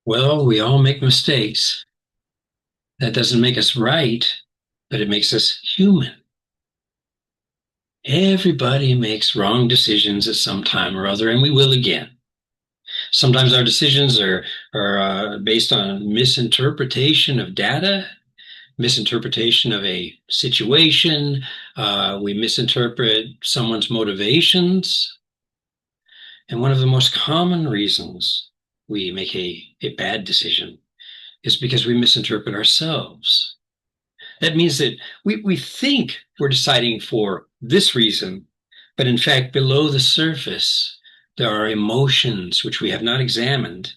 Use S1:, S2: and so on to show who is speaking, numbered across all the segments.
S1: Well, we all make mistakes. That doesn't make us right, but it makes us human. Everybody makes wrong decisions at some time or other, and we will again. Sometimes our decisions are based on misinterpretation of data, misinterpretation of a situation. We misinterpret someone's motivations. And one of the most common reasons we make a bad decision is because we misinterpret ourselves. That means that we think we're deciding for this reason, but in fact, below the surface, there are emotions which we have not examined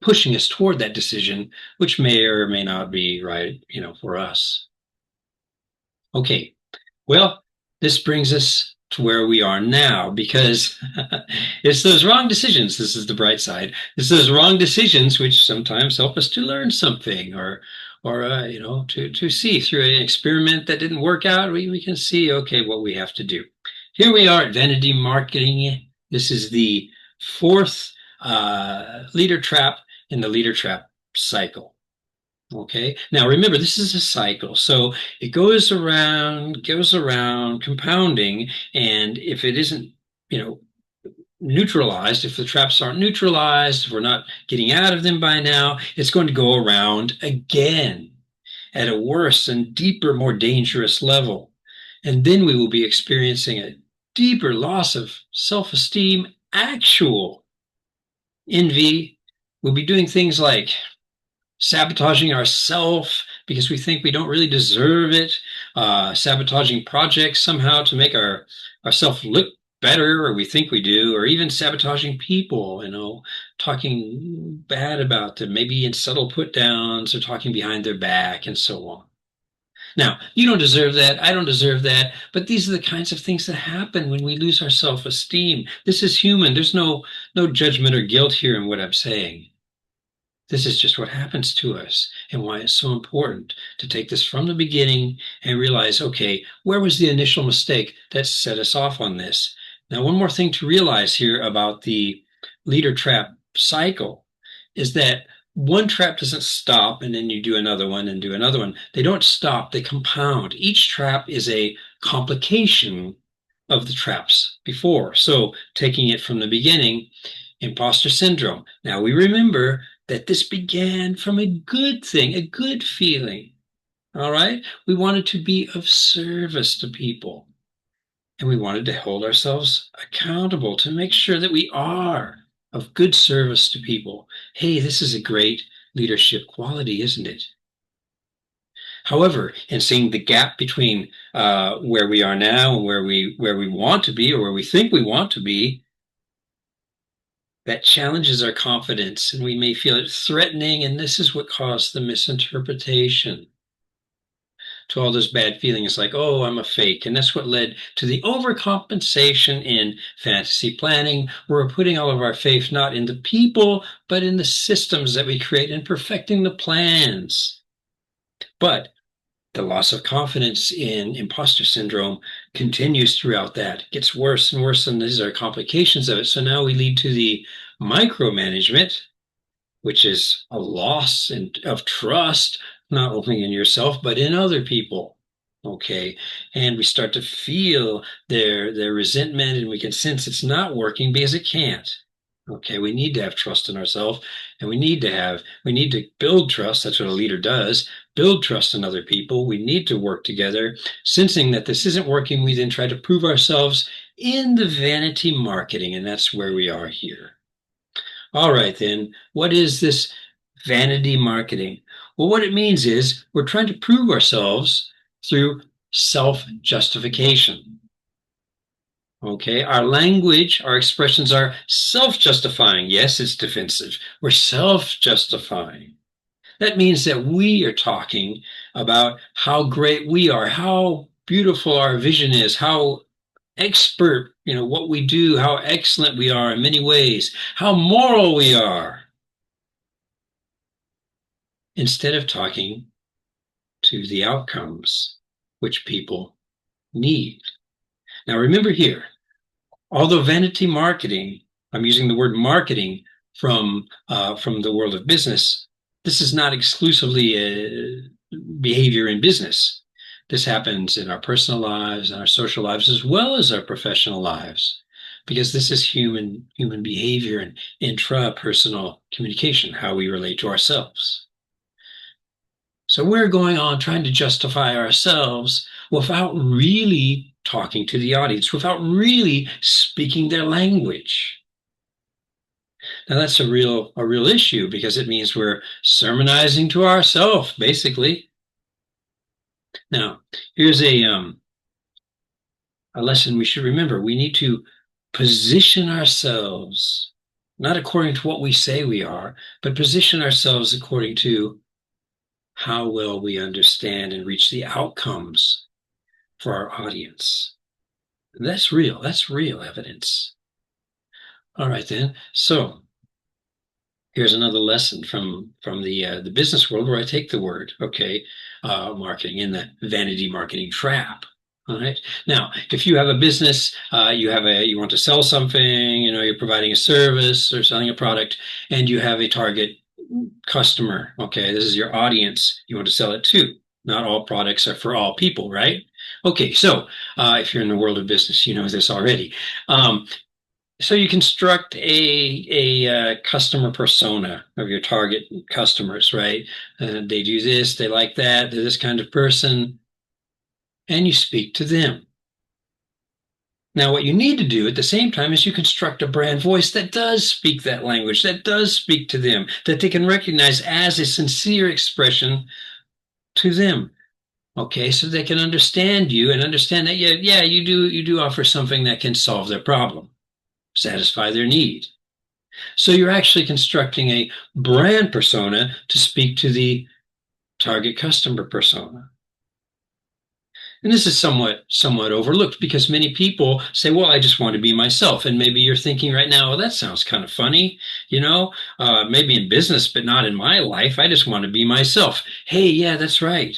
S1: pushing us toward that decision, which may or may not be right, for us. Okay, well, this brings us to where we are now because it's those wrong decisions. This is the bright side. It's those wrong decisions which sometimes help us to learn something or to see through an experiment that didn't work out. We can see, okay, what we have to do. Here we are at Vanity Marketing. This is the fourth leader trap in the leader trap cycle. Okay. Now remember, this is a cycle. So it goes around, compounding. And if it isn't, you know, neutralized, if the traps aren't neutralized, if we're not getting out of them by now, it's going to go around again at a worse and deeper, more dangerous level. And then we will be experiencing a deeper loss of self-esteem, actual envy. We'll be doing things like sabotaging ourselves because we think we don't really deserve it, sabotaging projects somehow to make ourselves look better, or we think we do, or even sabotaging people, talking bad about them, maybe in subtle put downs or talking behind their back and so on. Now, you don't deserve that. I don't deserve that. But these are the kinds of things that happen when we lose our self-esteem. This is human. There's no judgment or guilt here in what I'm saying. This is just what happens to us and why it's so important to take this from the beginning and realize, okay, where was the initial mistake that set us off on this? Now, one more thing to realize here about the leader trap cycle is that one trap doesn't stop and then you do another one and do another one. They don't stop, they compound. Each trap is a complication of the traps before. So, taking it from the beginning, imposter syndrome. Now, we remember that this began from a good thing, a good feeling. All right? We wanted to be of service to people. And we wanted to hold ourselves accountable to make sure that we are of good service to people. Hey, this is a great leadership quality, isn't it? However, in seeing the gap between where we are now and where we want to be or where we think we want to be, that challenges our confidence and we may feel it threatening. And this is what caused the misinterpretation to all those bad feelings like, oh, I'm a fake. And that's what led to the overcompensation in fantasy planning, where we're putting all of our faith not in the people, but in the systems that we create and perfecting the plans. But the loss of confidence in imposter syndrome continues throughout that. It gets worse and worse, and these are complications of it. So now we lead to the micromanagement, which is a loss of trust, not only in yourself, but in other people. Okay. And we start to feel their resentment, and we can sense it's not working because it can't. Okay, we need to have trust in ourselves, and we need to build trust. That's what a leader does, build trust in other people. We need to work together. Sensing that this isn't working, we then try to prove ourselves in the vanity marketing, and that's where we are here. All right, then, what is this vanity marketing? Well, what it means is we're trying to prove ourselves through self-justification. Okay, our language, our expressions are self-justifying. Yes, it's defensive. We're self-justifying. That means that we are talking about how great we are, how beautiful our vision is, how expert, what we do, how excellent we are in many ways, how moral we are, instead of talking to the outcomes which people need. Now, remember here, although vanity marketing, I'm using the word marketing from the world of business, this is not exclusively a behavior in business. This happens in our personal lives and our social lives as well as our professional lives, because this is human behavior and intrapersonal communication, how we relate to ourselves. So we're going on trying to justify ourselves without really talking to the audience, without really speaking their language. Now that's a real issue because it means we're sermonizing to ourselves, basically. Now, here's a lesson we should remember. We need to position ourselves not according to what we say we are, but position ourselves according to how well we understand and reach the outcomes for our audience. That's real. That's real evidence. All right, then. So here's another lesson from the business world where I take the word, okay, marketing in the vanity marketing trap. All right. Now, if you have a business, you want to sell something, you're providing a service or selling a product, and you have a target customer. Okay, this is your audience you want to sell it to. Not all products are for all people, right? Okay, so if you're in the world of business, you know this already. So you construct a customer persona of your target customers, right? They do this, they like that, they're this kind of person, and you speak to them. Now, what you need to do at the same time is you construct a brand voice that does speak that language, that does speak to them, that they can recognize as a sincere expression to them. Okay, so they can understand you and understand that yeah, you do offer something that can solve their problem, satisfy their need. So you're actually constructing a brand persona to speak to the target customer persona. And this is somewhat overlooked because many people say, well, I just want to be myself. And maybe you're thinking right now, well, that sounds kind of funny, maybe in business, but not in my life. I just want to be myself. Hey, yeah, that's right.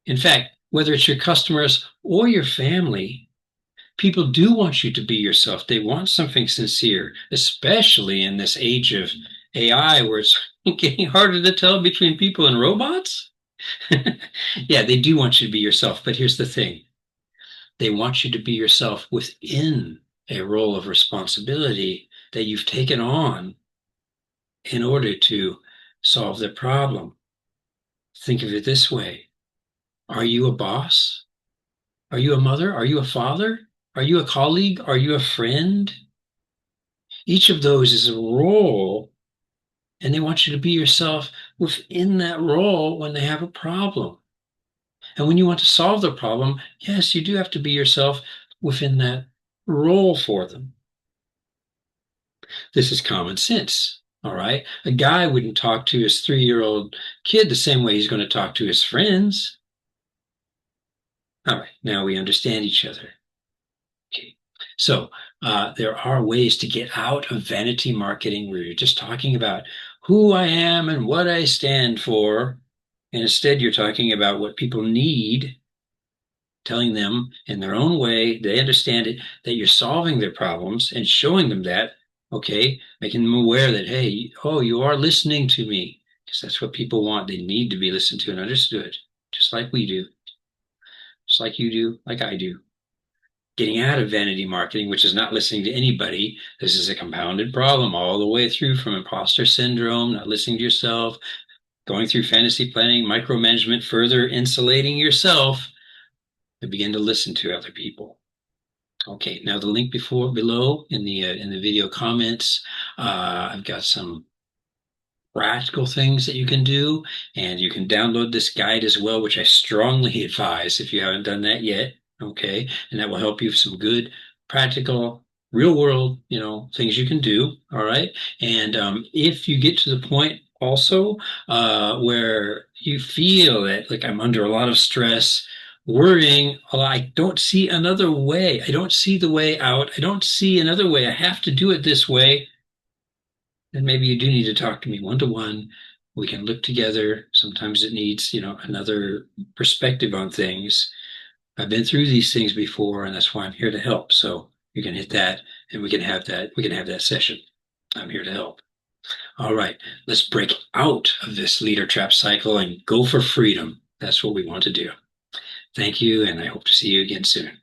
S1: In fact, whether it's your customers or your family, people do want you to be yourself. They want something sincere, especially in this age of AI where it's getting harder to tell between people and robots. Yeah, they do want you to be yourself, but here's the thing. They want you to be yourself within a role of responsibility that you've taken on in order to solve their problem. Think of it this way. Are you a boss? Are you a mother? Are you a father? Are you a colleague? Are you a friend? Each of those is a role, and they want you to be yourself within that role when they have a problem. And when you want to solve the problem, yes, you do have to be yourself within that role for them. This is common sense. All right. A guy wouldn't talk to his 3-year-old kid the same way he's going to talk to his friends. All right. Now we understand each other. Okay. So there are ways to get out of vanity marketing where you're just talking about who I am and what I stand for. And instead, you're talking about what people need, telling them in their own way, they understand it, that you're solving their problems and showing them that, okay, making them aware that, hey, oh, you are listening to me, because that's what people want. They need to be listened to and understood, just like we do, just like you do, like I do. Getting out of vanity marketing, which is not listening to anybody. This is a compounded problem all the way through from imposter syndrome, not listening to yourself, going through fantasy planning, micromanagement, further insulating yourself to begin to listen to other people. Okay, now the link below in the video comments, I've got some practical things that you can do, and you can download this guide as well, which I strongly advise if you haven't done that yet. Okay, and that will help you with some good practical real world things you can do. All right, and if you get to the point also where you feel that like I'm under a lot of stress, worrying, oh, I don't see another way, I don't see the way out, I don't see another way, I have to do it this way, then maybe you do need to talk to me one to one. We can look together. Sometimes it needs, another perspective on things. I've been through these things before, and that's why I'm here to help. So you can hit that, and we can have that. We can have that session. I'm here to help. All right, let's break out of this leader trap cycle and go for freedom. That's what we want to do. Thank you, and I hope to see you again soon.